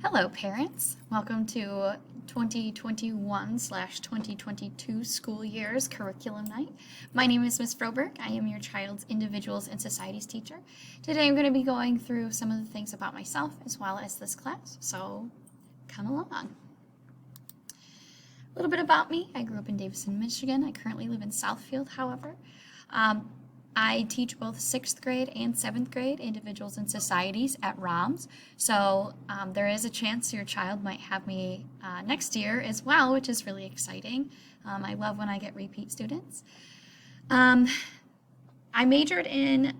Hello, parents. Welcome to 2021/2022 school year's curriculum night. My name is Ms. Froberg. I am your child's individuals and societies teacher. Today I'm going to be going through some of the things about myself as well as this class, so come along. A little bit about me. I grew up in Davison, Michigan. I currently live in Southfield, however. I teach both 6th grade and 7th grade individuals and societies at ROMS. So there is a chance your child might have me next year as well, which is really exciting. I love when I get repeat students. I majored in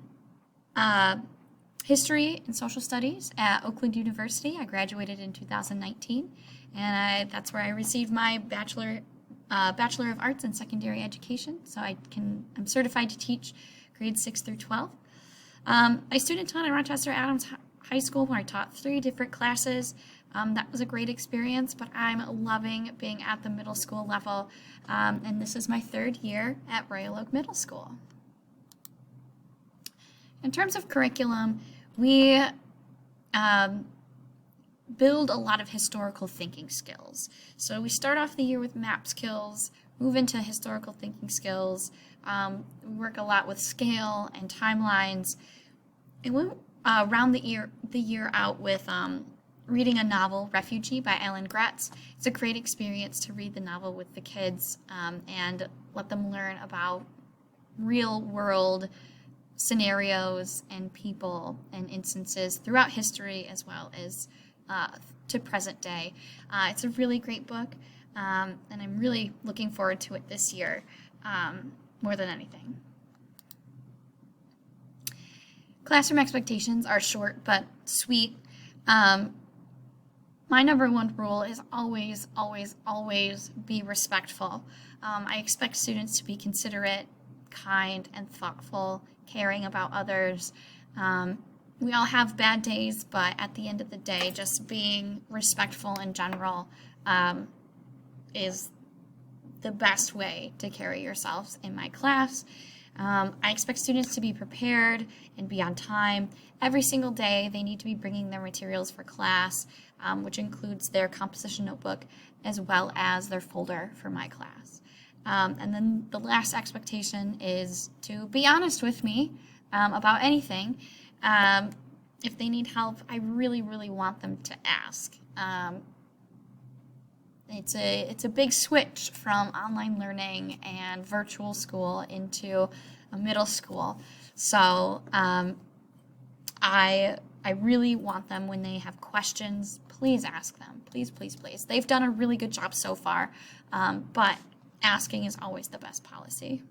history and social studies at Oakland University. I graduated in 2019, and that's where I received my Bachelor of Arts in Secondary Education. So I'm certified to teach grades 6 through 12. I student taught at Rochester Adams High School where I taught 3 different classes. That was a great experience, but I'm loving being at the middle school level, and this is my 3rd year at Royal Oak Middle School. In terms of curriculum, we build a lot of historical thinking skills. So we start off the year with map skills, move into historical thinking skills. We work a lot with scale and timelines. And we round the year out with reading a novel, Refugee by Alan Gratz. It's a great experience to read the novel with the kids and let them learn about real world scenarios and people and instances throughout history as well as to present day. It's a really great book, and I'm really looking forward to it this year more than anything. Classroom expectations are short but sweet. My number one rule is always, always, always be respectful. I expect students to be considerate, kind, and thoughtful, caring about others. We all have bad days, but at the end of the day, just being respectful in general is the best way to carry yourselves in my class. I expect students to be prepared and be on time. Every single day, they need to be bringing their materials for class, which includes their composition notebook as well as their folder for my class. And then the last expectation is to be honest with me about anything. If they need help, I really, really want them to ask. It's a big switch from online learning and virtual school into a middle school. So I really want them, when they have questions, please ask them. Please, please, please. They've done a really good job so far, but asking is always the best policy.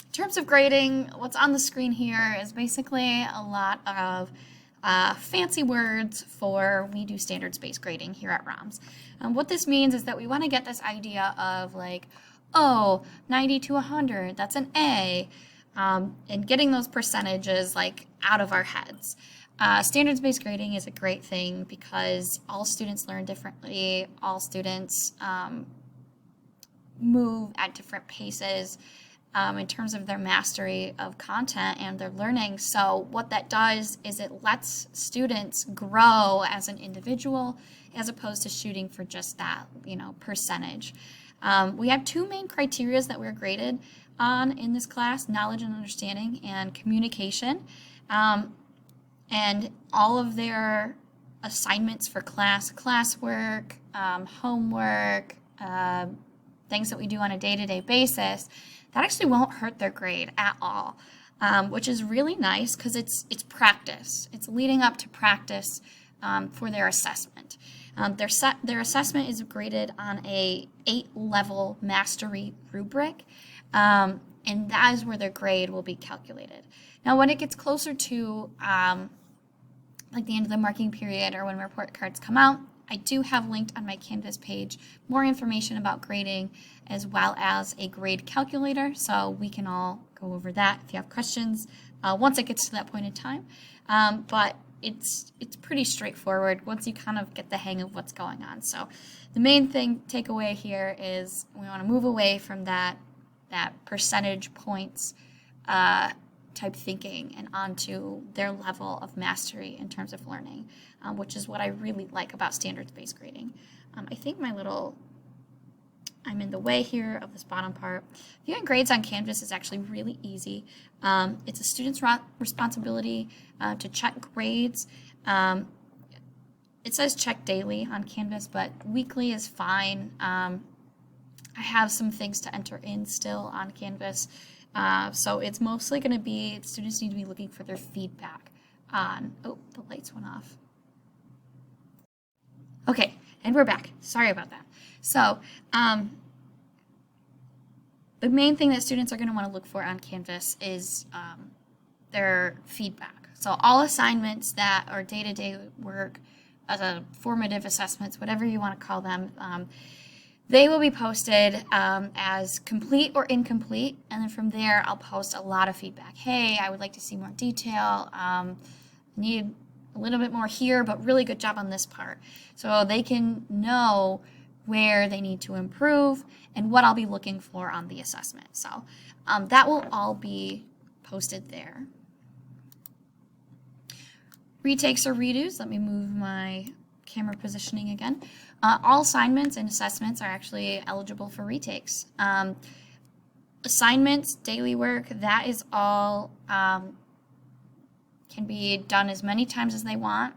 In terms of grading, what's on the screen here is basically a lot of fancy words for we do standards-based grading here at ROMS. What this means is that we want to get this idea of like, oh, 90 to 100, that's an A, and getting those percentages like out of our heads. Standards-based grading is a great thing because all students learn differently, all students move at different paces in terms of their mastery of content and their learning. So what that does is it lets students grow as an individual as opposed to shooting for just that, percentage. We have 2 main criteria that we're graded on in this class: knowledge and understanding and communication. And all of their assignments for classwork, homework, things that we do on a day-to-day basis, that actually won't hurt their grade at all, which is really nice because it's practice. It's leading up to practice for their assessment. Their assessment is graded on a 8-level mastery rubric, and that is where their grade will be calculated. Now, when it gets closer to like the end of the marking period or when report cards come out, I do have linked on my Canvas page more information about grading as well as a grade calculator, so we can all go over that if you have questions once it gets to that point in time. But it's pretty straightforward once you kind of get the hang of what's going on. So the main takeaway here is we want to move away from that percentage points type thinking and onto their level of mastery in terms of learning, which is what I really like about standards-based grading. I think I'm in the way here of this bottom part. Viewing grades on Canvas is actually really easy. It's a student's responsibility to check grades. It says check daily on Canvas, but weekly is fine. I have some things to enter in still on Canvas. So it's mostly going to be, students need to be looking for their feedback on, oh, the lights went off. Okay, and we're back. Sorry about that. So the main thing that students are going to want to look for on Canvas is their feedback. So all assignments that are day-to-day work, formative assessments, whatever you want to call them, they will be posted as complete or incomplete, and then from there I'll post a lot of feedback. Hey, I would like to see more detail, need a little bit more here, but really good job on this part. So they can know where they need to improve and what I'll be looking for on the assessment. So that will all be posted there. Retakes or redos, let me move my camera positioning again. All assignments and assessments are actually eligible for retakes. Assignments, daily work, that is all can be done as many times as they want.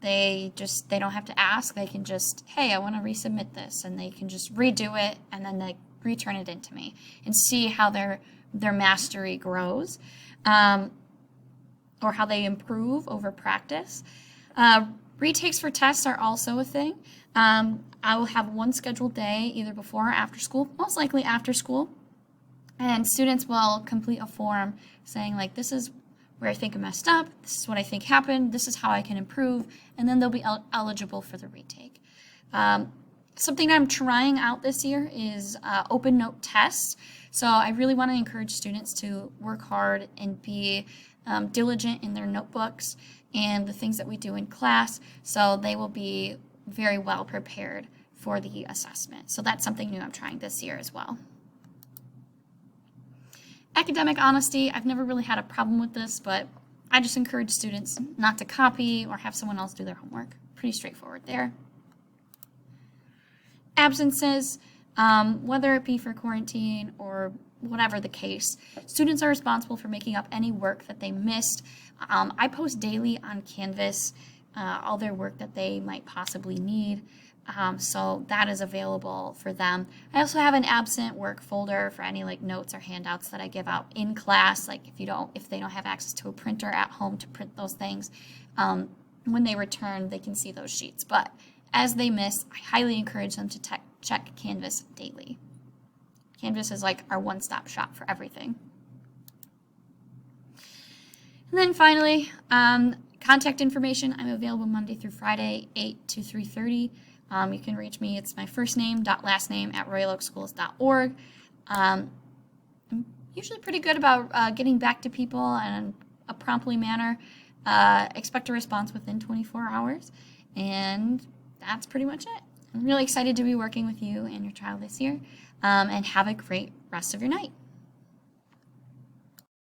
They don't have to ask. They can just, hey, I want to resubmit this, and they can just redo it, and then they return it into me and see how their mastery grows, or how they improve over practice. Retakes for tests are also a thing. I will have one scheduled day, either before or after school, most likely after school, and students will complete a form saying, like, this is where I think I messed up, this is what I think happened, this is how I can improve, and then they'll be eligible for the retake. Something I'm trying out this year is open note tests. So I really want to encourage students to work hard and be diligent in their notebooks and the things that we do in class, so they will be very well prepared for the assessment. So that's something new I'm trying this year as well. Academic honesty, I've never really had a problem with this, but I just encourage students not to copy or have someone else do their homework. Pretty straightforward there. Absences, whether it be for quarantine or whatever the case, students are responsible for making up any work that they missed. I post daily on Canvas all their work that they might possibly need. So that is available for them. I also have an absent work folder for any like notes or handouts that I give out in class. Like if they don't have access to a printer at home to print those things, when they return, they can see those sheets. But as they miss, I highly encourage them to check Canvas daily. Canvas is like our one-stop shop for everything. And then finally, contact information. I'm available Monday through Friday, 8 to 3:30. You can reach me. It's my first name, last name, @royaloakschools.org. I'm usually pretty good about getting back to people in a promptly manner. Expect a response within 24 hours. And that's pretty much it. I'm really excited to be working with you and your child this year. And have a great rest of your night.